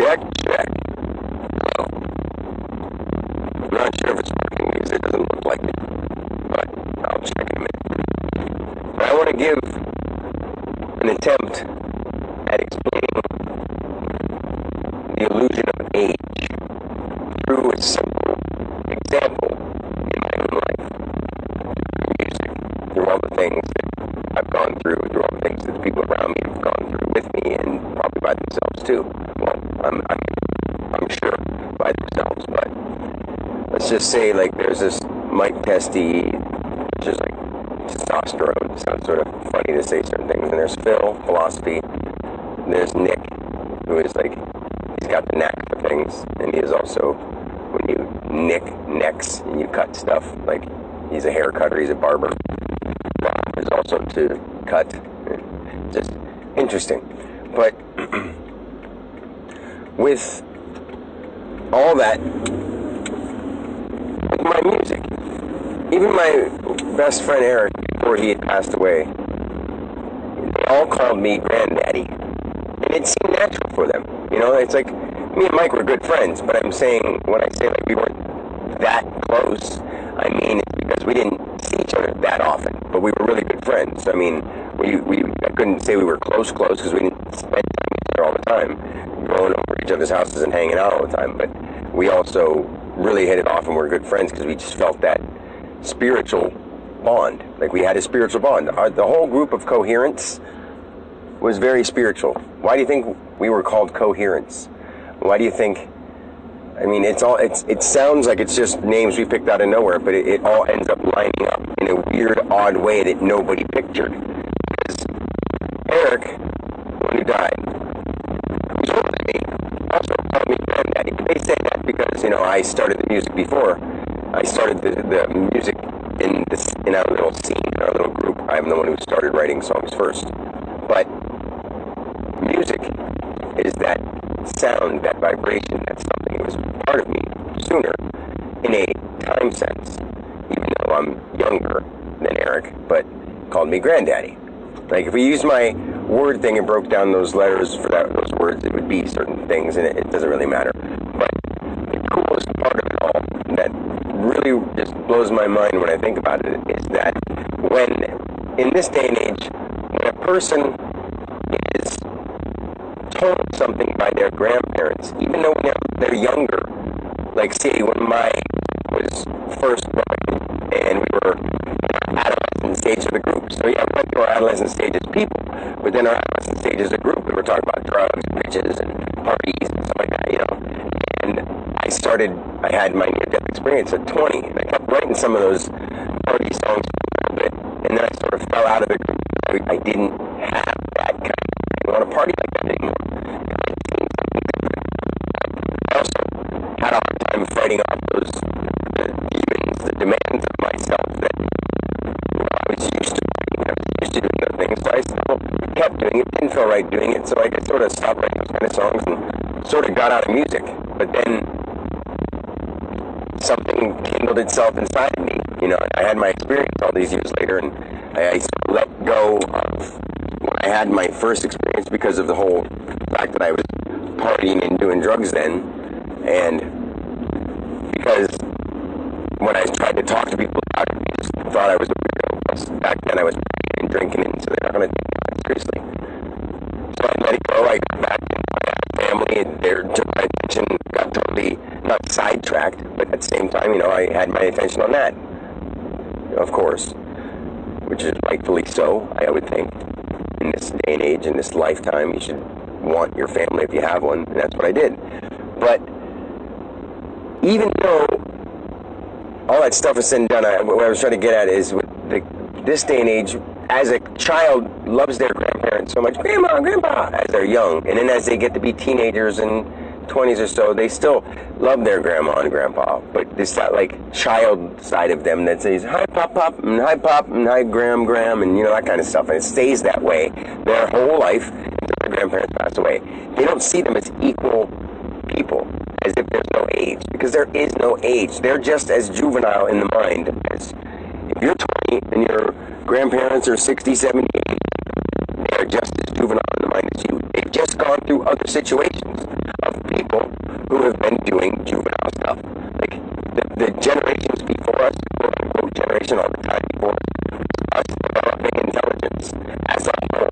Check, check. Hello. I'm not sure if it's working because it doesn't look like it, but I'll check in a minute. But I want to give an attempt at explaining the illusion of age through a simple example in my own life. Through music, through all the things that I've gone through all the things that the people around me have gone through with me, and probably by themselves too. Well, I'm sure by themselves, but let's just say like there's this Mike Testy, which is like testosterone. It sounds sort of funny to say certain things. And there's Phil, philosophy. And there's Nick, who is like, he's got the knack for things. And he is also, when you nick necks and you cut stuff, like he's a hair cutter, he's a barber. Rob is also to cut. Just interesting. But with all that, with my music, even my best friend Eric, before he had passed away, they all called me Granddaddy. And it seemed natural for them. You know, it's like, me and Mike were good friends, but I'm saying, when I say like we weren't that close, I mean it's because we didn't see each other that often, but we were really good friends. I mean, I couldn't say we were close because we didn't spend time with each other all the time, going over to each other's houses and hanging out all the time, but we also really hit it off and were good friends because we just felt that spiritual bond. Like we had a spiritual bond. The whole group of Coherence was very spiritual. Why do you think we were called Coherence? Why do you think? I mean, it sounds like it's just names we picked out of nowhere, but it all ends up lining up in a weird, odd way that nobody pictured. Because Eric, when he died, who's older than me, also called me Granddaddy. They say that because, you know, I started the music before. I started the music in our little scene, in our little group. I'm the one who started writing songs first. But music is that sound, that vibration, that's something that was part of me sooner, in a time sense, even though I'm younger than Eric, but called me Granddaddy. Like if we used my word thing and broke down those letters for those words, it would be certain things, and it doesn't really matter. But the coolest part of it all, that really just blows my mind when I think about it, is that when, in this day and age, when a person is told something by their grandparents, even though when they're younger, like say when my was first growing and we were in our adolescent stage of the group. So yeah, we went through our adolescent stage as people, but then our adolescent stage as a group, we were talking about drugs, bitches, and parties and stuff like that, you know. And I had my near-death experience at 20, and I kept writing some of those party songs for a little bit, and then I sort of fell out of the group. I didn't have that kind of, I didn't want to party like that anymore. I also had a hard time fighting off the demons, the demands of myself that I was used to doing. I was used to doing those things, so I still kept doing it. Didn't feel right doing it, so I just sort of stopped writing those kind of songs and sort of got out of music. But then something kindled itself inside of me, you know, and I had my experience all these years later, and I sort of let go of when I had my first experience because of the whole fact that I was partying and doing drugs then, and because when I tried to talk to people about it, they just thought I was a weirdo. Plus, back then I was partying and drinking, and so they're not going to take me that seriously. So I let it go. I got back into my family, and they took my attention, got totally not sidetracked, but at the same time, you know, I had my attention on that, of course, which is rightfully so, I would think. In this day and age, in this lifetime, you should want your family if you have one, and that's what I did. But even though all that stuff is said and done, what I was trying to get at is with this day and age, as a child loves their grandparents so much, grandma, grandpa, as they're young, and then as they get to be teenagers and 20s or so, they still love their grandma and grandpa, but this that like child side of them that says hi pop pop and hi pop and hi gram gram and you know that kind of stuff, and it stays that way their whole life until their grandparents pass away. They don't see them as equal people, as if there's no age, because there is no age. They're just as juvenile in the mind as if you're 20 and your grandparents are 60, 70, 80. They're just as juvenile in the mind as you. They've just gone through other situations of people who have been doing juvenile stuff. Like, the generations before us, quote unquote generation, all the time before us developing intelligence as a whole,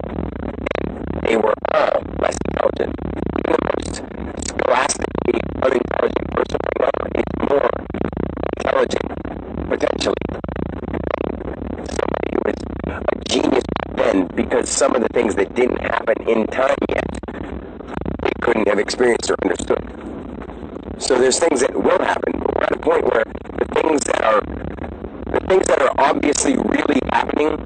they were all less intelligent. Even the most scholastically unintelligent person is more intelligent, potentially, somebody who was a genius then, because some of the things that didn't happen in time yet, they couldn't have experienced or understood. So there's things that will happen, but we're at a point where the things that are obviously really happening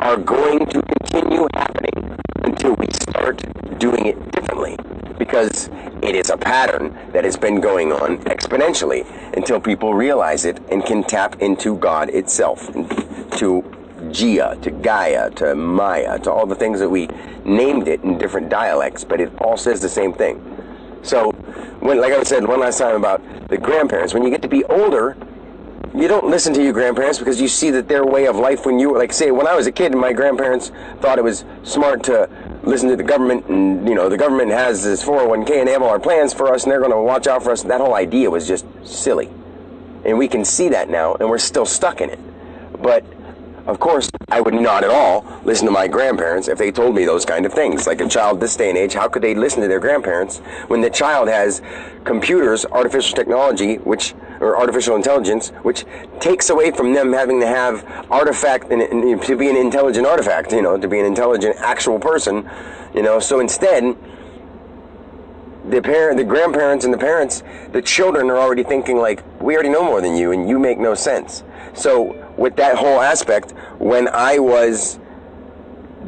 are going to continue happening until we start doing it differently, because it is a pattern that has been going on exponentially until people realize it and can tap into God itself, to Gia, to Gaia, to Maya, to all the things that we named it in different dialects, but it all says the same thing. So, like I said one last time about the grandparents, when you get to be older, you don't listen to your grandparents because you see that their way of life, when you were, like, say, when I was a kid and my grandparents thought it was smart to listen to the government, and, you know, the government has this 401k and they have all our plans for us and they're going to watch out for us, that whole idea was just silly. And we can see that now, and we're still stuck in it. But of course, I would not at all listen to my grandparents if they told me those kind of things. Like a child this day and age, how could they listen to their grandparents when the child has computers, artificial technology, or artificial intelligence, which takes away from them having to have artifact and to be an intelligent artifact, to be an intelligent actual person, So instead, the grandparents and the parents, the children are already thinking like, we already know more than you, and you make no sense. So with that whole aspect, when I was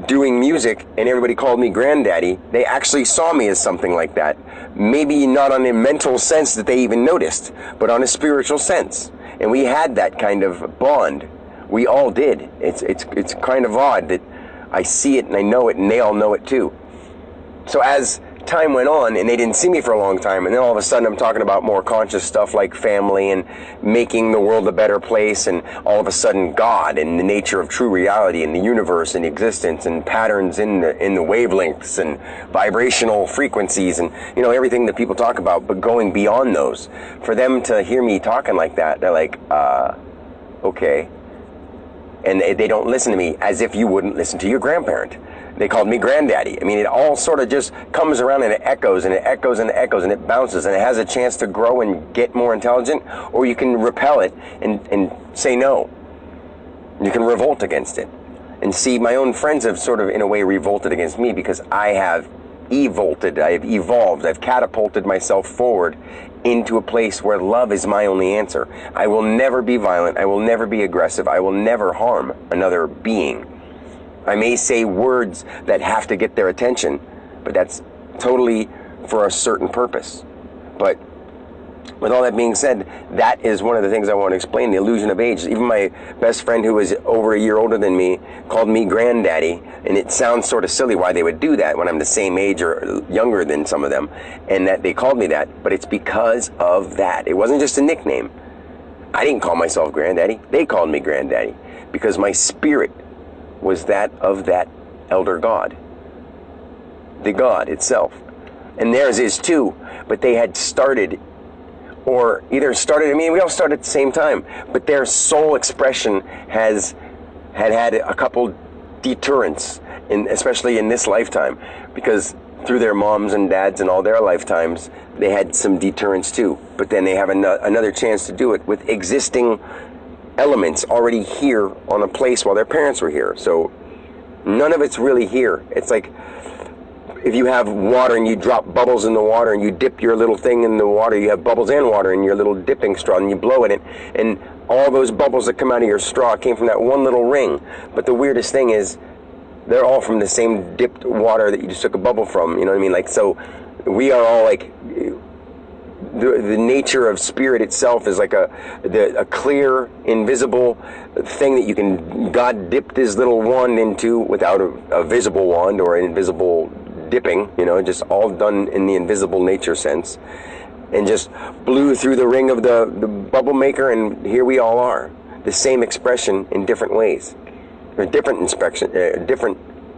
doing music and everybody called me granddaddy, they actually saw me as something like that. Maybe not on a mental sense that they even noticed, but on a spiritual sense. And we had that kind of bond. We all did. It's kind of odd that I see it and I know it and they all know it too. So as time went on and they didn't see me for a long time, and then all of a sudden I'm talking about more conscious stuff like family and making the world a better place, and all of a sudden God and the nature of true reality and the universe and existence and patterns in the wavelengths and vibrational frequencies and everything that people talk about, but going beyond those. For them to hear me talking like that, they're like, okay. And they don't listen to me as if you wouldn't listen to your grandparent. They called me granddaddy. I mean, it all sort of just comes around and it echoes and it echoes and it echoes and it bounces, and it has a chance to grow and get more intelligent, or you can repel it and say no. You can revolt against it. And see, my own friends have sort of, in a way, revolted against me because I have evolted, I have evolved, I've catapulted myself forward into a place where love is my only answer. I will never be violent, I will never be aggressive, I will never harm another being. I may say words that have to get their attention, but that's totally for a certain purpose. But with all that being said, that is one of the things I want to explain, the illusion of age. Even my best friend, who was over a year older than me, called me granddaddy, and it sounds sort of silly why they would do that when I'm the same age or younger than some of them, and that they called me that, but it's because of that. It wasn't just a nickname. I didn't call myself granddaddy. They called me granddaddy because my spirit was that of that elder God, the God itself. And theirs is too, but they had started, or either started, I mean, we all started at the same time, but their soul expression had a couple deterrents, especially in this lifetime, because through their moms and dads and all their lifetimes, they had some deterrents too. But then they have another chance to do it with existing elements already here on a place while their parents were here. So none of it's really here. It's like if you have water and you drop bubbles in the water and you dip your little thing in the water, you have bubbles and water in your little dipping straw, and you blow it in, and all those bubbles that come out of your straw came from that one little ring. But the weirdest thing is they're all from the same dipped water that you just took a bubble from, you know what I mean? Like, so we are all like, the nature of spirit itself is like a clear, invisible thing that you can, God dipped his little wand into without a visible wand or an invisible dipping, just all done in the invisible nature sense, and just blew through the ring of the bubble maker, and here we all are. The same expression in different ways. Or different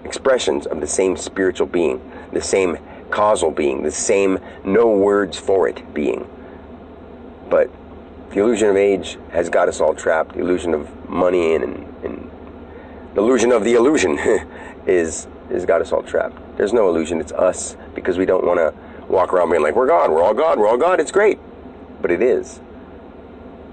expressions of the same spiritual being, the same causal being, the same no words for it being. But the illusion of age has got us all trapped. The illusion of money and the illusion of the illusion is got us all trapped. There's no illusion. It's us, because we don't want to walk around being like, we're God, we're all God, we're all God. It's great. But it is.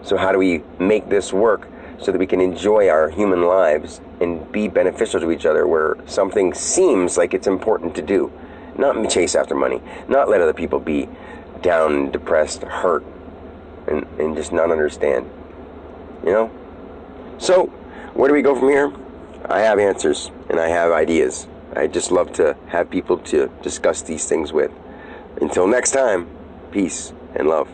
So how do we make this work so that we can enjoy our human lives and be beneficial to each other, where something seems like it's important to do? Not chase after money. Not let other people be down, depressed, hurt, and just not understand. You know? So, where do we go from here? I have answers, and I have ideas. I just love to have people to discuss these things with. Until next time, peace and love.